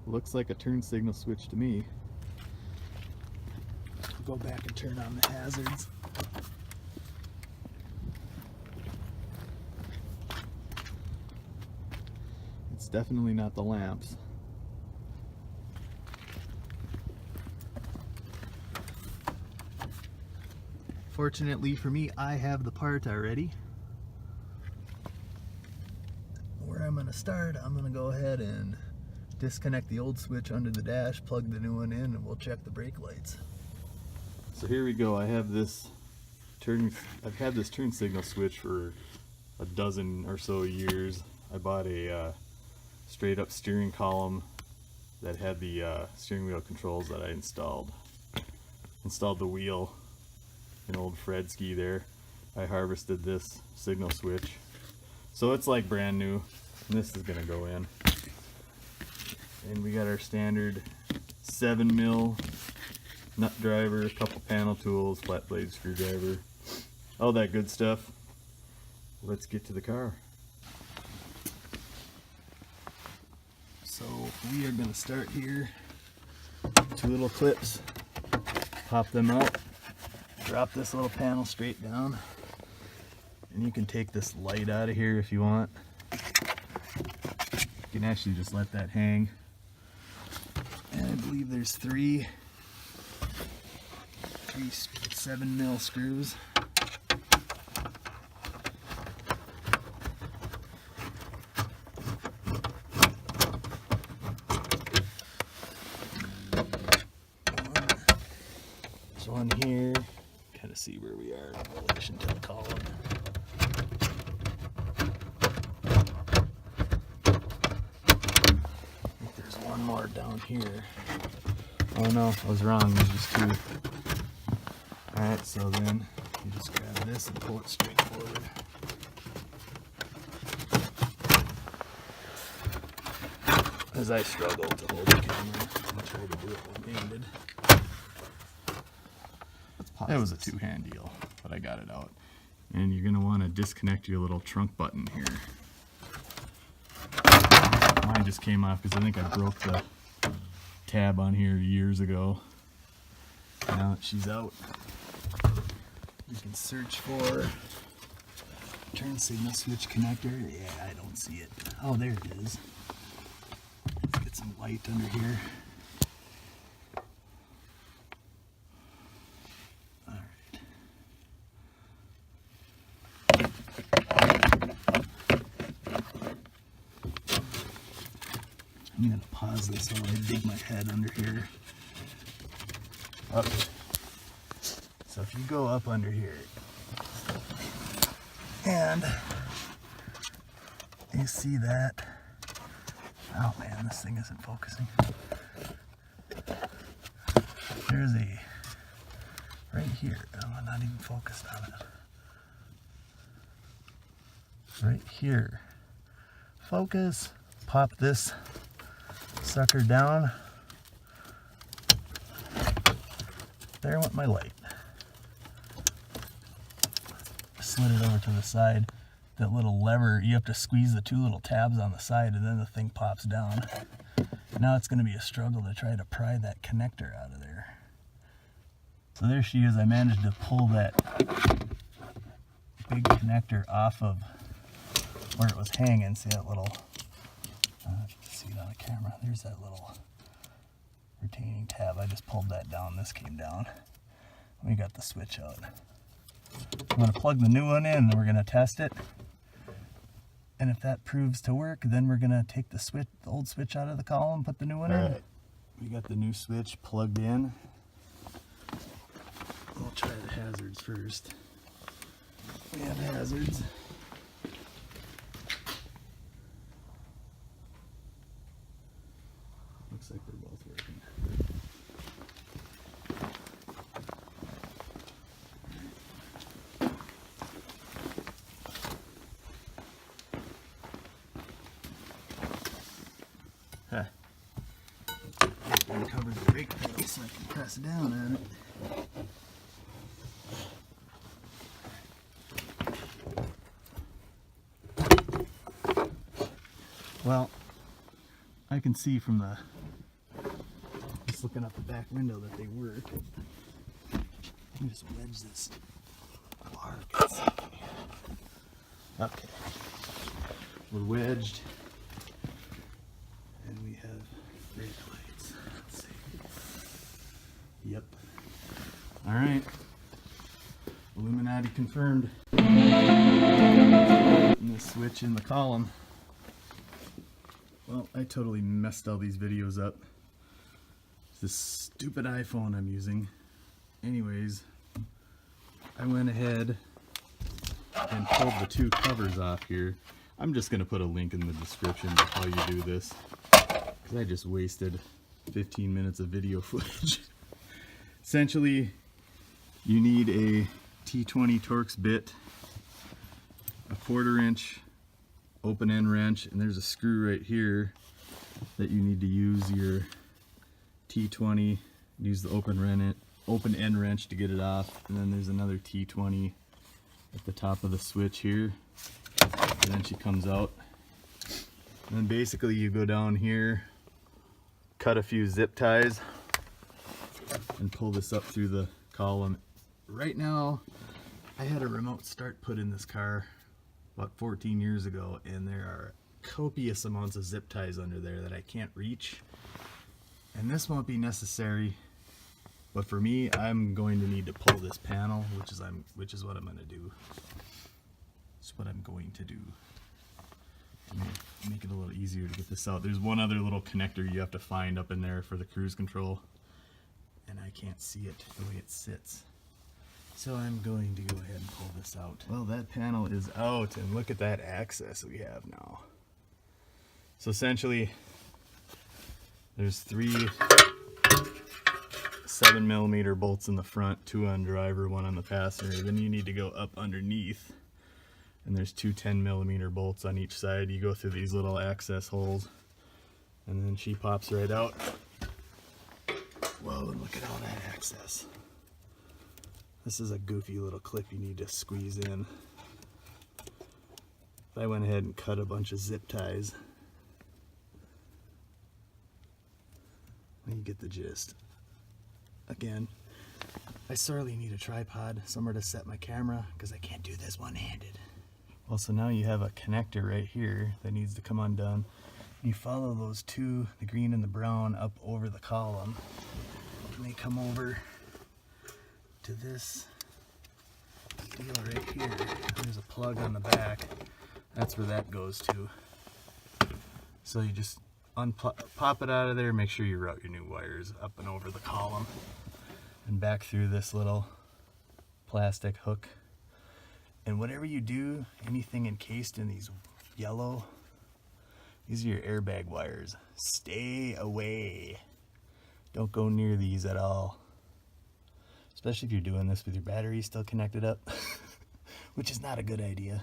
Looks like a turn signal switch to me. Go back and turn on the hazards. It's definitely not the lamps. Fortunately for me, I have the part already. Where I'm going to start, I'm going to go ahead and disconnect the old switch under the dash, plug the new one in, and we'll check the brake lights. So here we go. I've had this turn signal switch for a dozen or so years. I bought a straight up steering column that had the steering wheel controls that I installed. Installed the wheel, an old Fredsky there. I harvested this signal switch. So it's like brand new, and this is gonna go in. And we got our standard 7mm nut driver, a couple panel tools, flat blade screwdriver, all that good stuff. Let's get to the car. So we are going to start here. 2 little clips, pop them out, drop this little panel straight down, and you can take this light out of here if you want. You can actually just let that hang. And I believe there's three 7mm screws. There's one here. Kind of see where we are in relation to the column. There's one more down here. Oh no, I was wrong. There's just 2. Alright, so then you just grab this and pull it straight forward. As I struggle to hold the camera, I'm trying to do it one-handed. That was a 2-hand deal, but I got it out. And you're going to want to disconnect your little trunk button here. Mine just came off because I think I broke the tab on here years ago. Now that she's out, you can search for turn signal switch connector. Yeah, I don't see it. Oh, there it is. Let's get some light under here. I'm going to pause this while I dig my head under here. Okay. So if you go up under here, and you see that, oh man, this thing isn't focusing. There's a, right here, oh, I'm not even focused on it. Right here. Focus, pop this sucker down. There went my light. Slid it over to the side. That little lever, you have to squeeze the 2 little tabs on the side and then the thing pops down. Now it's going to be a struggle to try to pry that connector out of there. So there she is. I managed to pull that big connector off of where it was hanging. See that little, see it on the camera, there's that little retaining tab. I just pulled that down, this came down. We got the switch out. I'm going to plug the new one in and we're going to test it. And if that proves to work, then we're going to take the switch, the old switch out of the column, put the new one in. We got the new switch plugged in. We'll try the hazards first. We have hazards. Looks like they're both working. Huh. Uncover the brake pedal so I can press down on it. Well, I can see from the, just looking out the back window, that they work. Let me just wedge this bar. Okay, we're wedged, and we have brake lights. Let's see. Yep. All right. Illuminati confirmed. And this switch in the column. Well, I totally messed all these videos up. It's this stupid iPhone I'm using. Anyways, I went ahead and pulled the two covers off here. I'm just going to put a link in the description to how you do this, because I just wasted 15 minutes of video footage. Essentially, you need a T20 Torx bit, a 1/4 inch open end wrench, and there's a screw right here that you need to use your T20, use the open end wrench to get it off, and then there's another T20 at the top of the switch here, and then she comes out. And then basically you go down here, cut a few zip ties, and pull this up through the column. Right now, I had a remote start put in this car about 14 years ago, and there are copious amounts of zip ties under there that I can't reach. And this won't be necessary, but for me, I'm going to need to pull this panel, which is what I'm going to do. It's what I'm going to do to make it a little easier to get this out. There's one other little connector you have to find up in there for the cruise control, and I can't see it the way it sits. So I'm going to go ahead and pull this out. Well, that panel is out, and look at that access we have now. So essentially, there's 3 7mm bolts in the front, 2 on driver, 1 on the passenger. Then you need to go up underneath, and there's 2 10mm bolts on each side. You go through these little access holes, and then she pops right out. Whoa, and look at all that access. This is a goofy little clip you need to squeeze in. I went ahead and cut a bunch of zip ties. You get the gist. Again, I sorely need a tripod, somewhere to set my camera, because I can't do this one-handed. Well, so now you have a connector right here that needs to come undone. You follow those two, the green and the brown, up over the column, and they come over to this deal right here. There's a plug on the back. That's where that goes to. So you just pop it out of there, make sure you route your new wires up and over the column and back through this little plastic hook. And whatever you do, anything encased in these yellow, these are your airbag wires. Stay away. Don't go near these at all. Especially if you're doing this with your battery still connected up, which is not a good idea.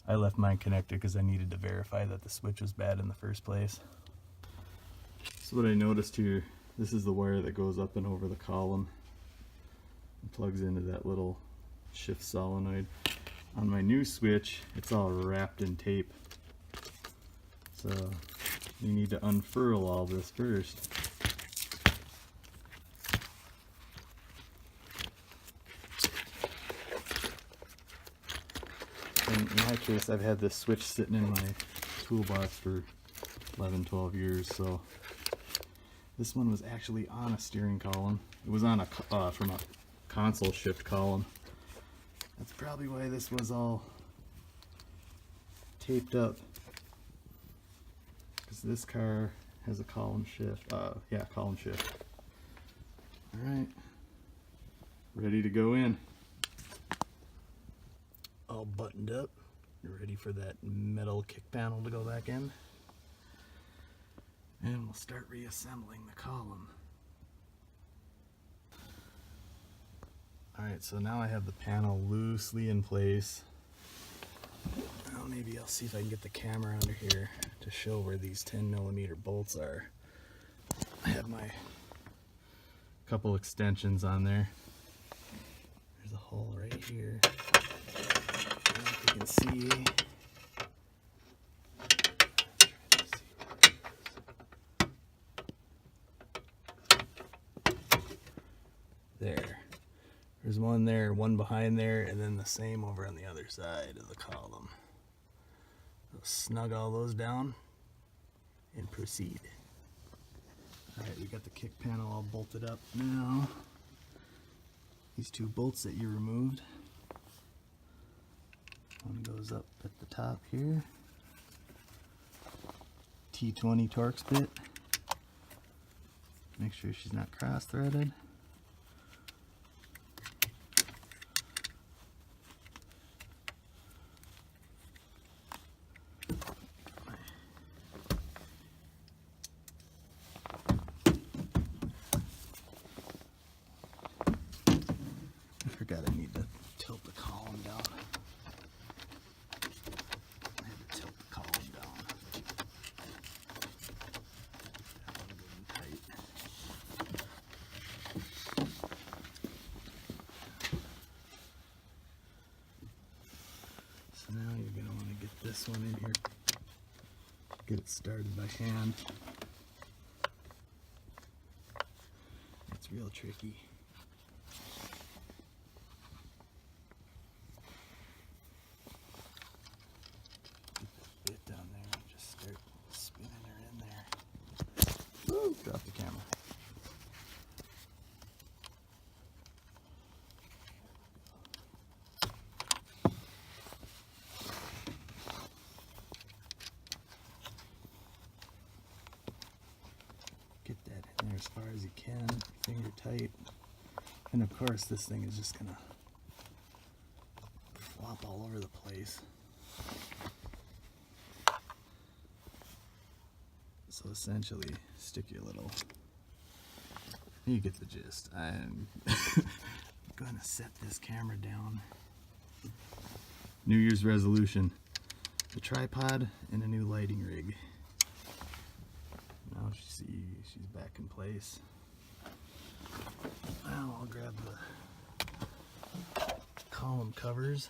I left mine connected because I needed to verify that the switch was bad in the first place. So what I noticed here, this is the wire that goes up and over the column and plugs into that little shift solenoid. On my new switch, it's all wrapped in tape. So you need to unfurl all this first. And in my case, I've had this switch sitting in my toolbox for 11, 12 years, so this one was actually on a steering column. It was on from a console shift column. That's probably why this was all taped up, because this car has a column shift. Yeah, column shift. All right, ready to go in. All buttoned up. You're ready for that metal kick panel to go back in. And we'll start reassembling the column. Alright, so now I have the panel loosely in place. Now maybe I'll see if I can get the camera under here to show where these 10mm bolts are. I have my couple extensions on there. There's a hole right here. You can see there. There's one there, one behind there, and then the same over on the other side of the column. So snug all those down and proceed. Alright, we got the kick panel all bolted up now. These two bolts that you removed. One goes up at the top here. T20 Torx bit. Make sure she's not cross-threaded. I forgot I need to tilt the column down. I had to tilt the column down. That one good and tight. So now you're going to want to get this one in here. Get it started by hand. It's real tricky. Bit down there and just start spinning her in there. Woo! Drop the camera. Get that in there as far as you can, finger tight. And of course this thing is just gonna flop all over the place. So essentially, stick your little, you get the gist. I'm gonna set this camera down. New Year's resolution, a tripod and a new lighting rig. Now she's back in place. Now I'll grab the column covers.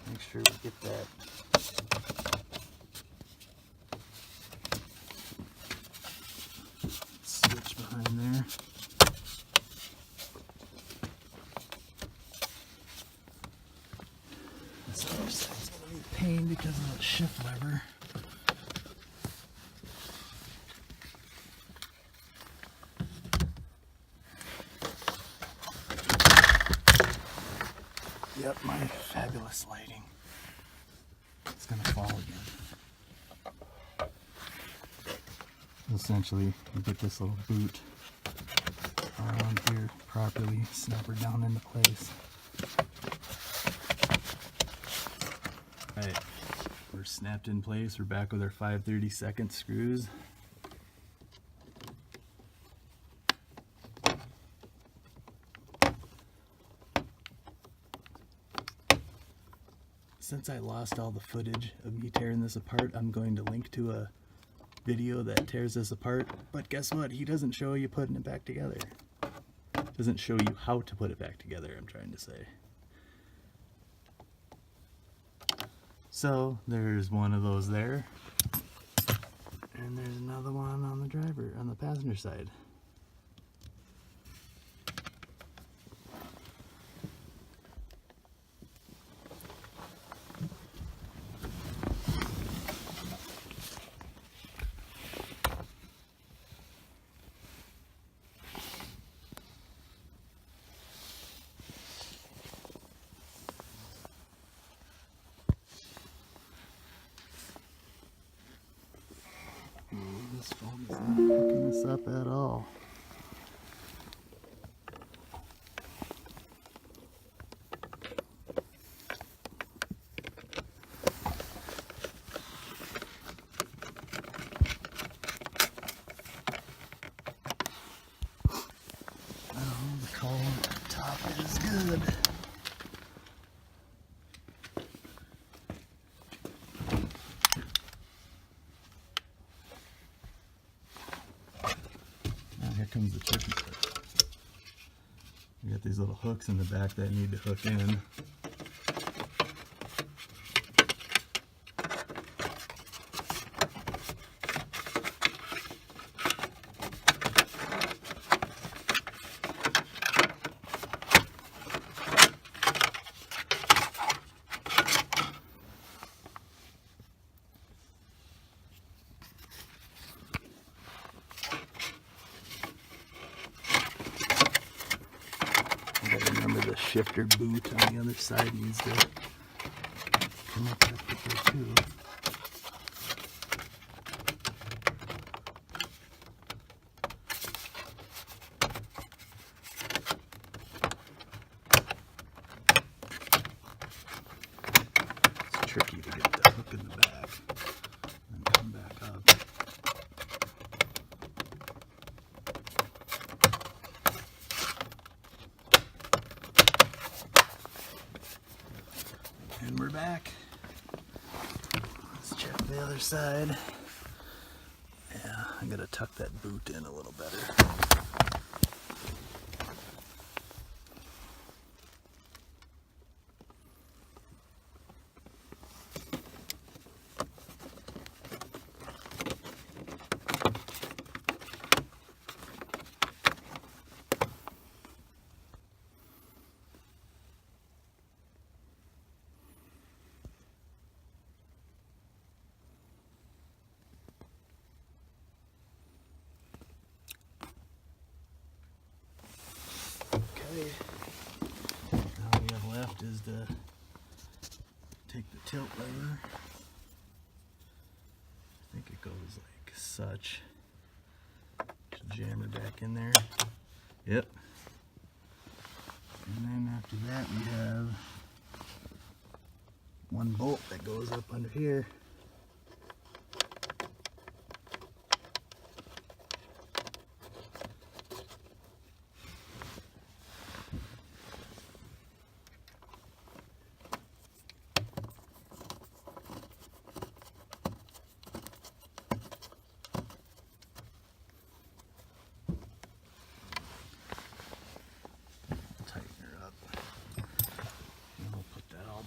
Make sure we get that switch behind there. This other side's gonna be a pain because of that shift lever. Yep, my fabulous lighting. It's gonna fall again. Essentially, you get this little boot around here properly, snap her down into place. Alright, we're snapped in place. We're back with our 5/32 screws. Since I lost all the footage of me tearing this apart, I'm going to link to a video that tears this apart. But guess what? He doesn't show you putting it back together. Doesn't show you how to put it back together, I'm trying to say. So there's one of those there. And there's another one on the passenger side. This phone is not picking this up at all. Oh, the column top is good. Here comes the tricky part. We got these little hooks in the back that need to hook in. Remember the shifter boot on the other side needs to come up there too. It's tricky to get the hook in the back and come back up. And we're back. Let's check the other side. Yeah, I gotta tuck that boot in a little better. Okay, all we have left is to take the tilt lever. I think it goes like such. Just jam her back in there. Yep. And then after that we have one bolt that goes up under here.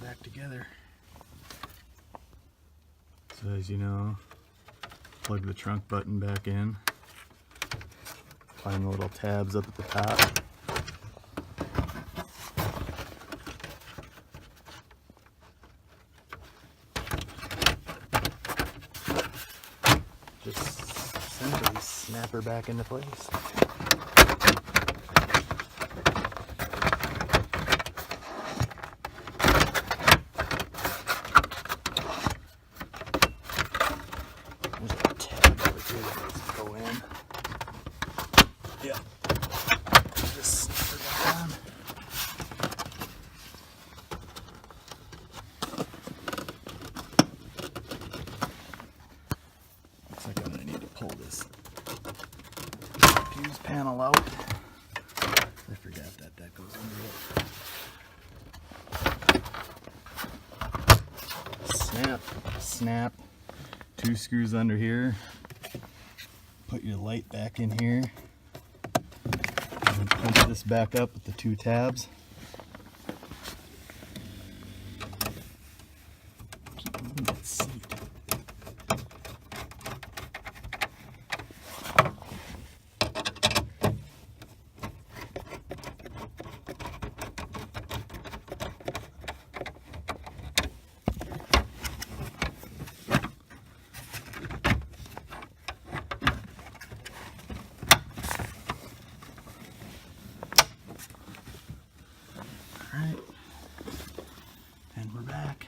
Back together. So as you know, plug the trunk button back in. Find the little tabs up at the top. Just simply snap her back into place. Yeah. Just snap her back on. Looks like I'm gonna need to pull this fuse panel out. I forgot that goes under it. Snap, snap. 2 screws under here. Put your light back in here. And punch this back up with the 2 tabs. Keep moving that seat. Alright, and we're back.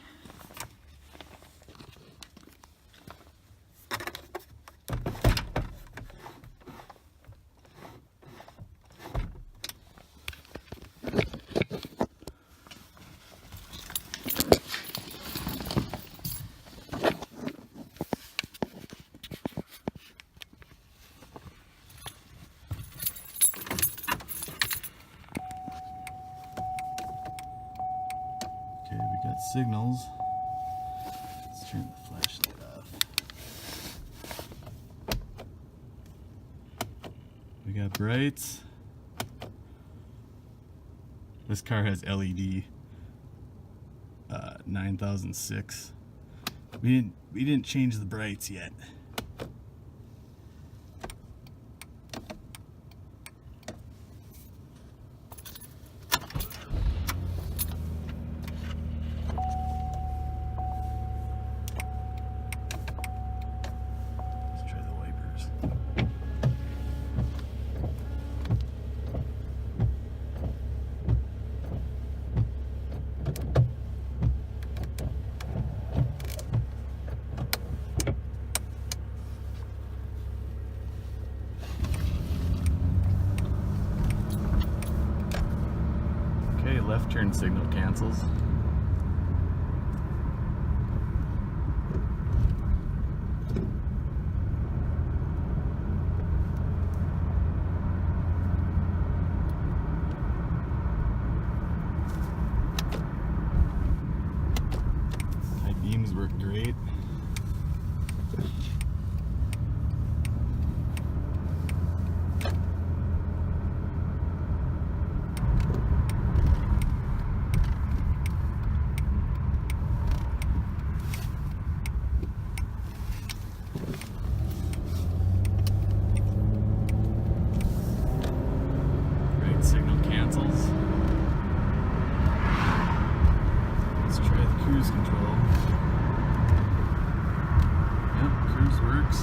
Okay, we got signals. Let's turn the flashlight off. We got brights. This car has LED 9006. We didn't change the brights yet. Let's try the wipers. Okay, left turn signal cancels. High beams work great. Signal cancels. Let's try the cruise control. Yep, cruise works.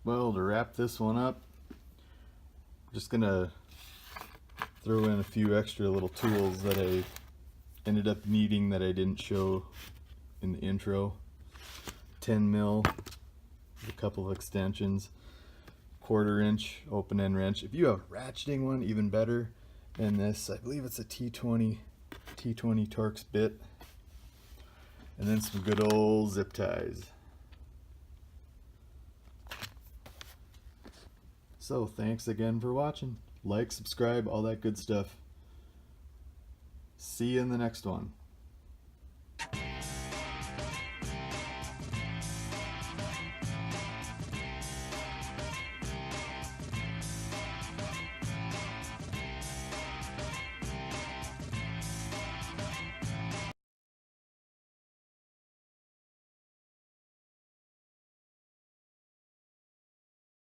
Well, to wrap this one up, I'm just gonna throw in a few extra little tools that I ended up needing that I didn't show in the intro. 10 mil, a couple of extensions, 1/4 inch open end wrench. If you have a ratcheting one, even better. And this, I believe it's a T20 Torx bit. And then some good old zip ties. So thanks again for watching. Like, subscribe, all that good stuff. See you in the next one.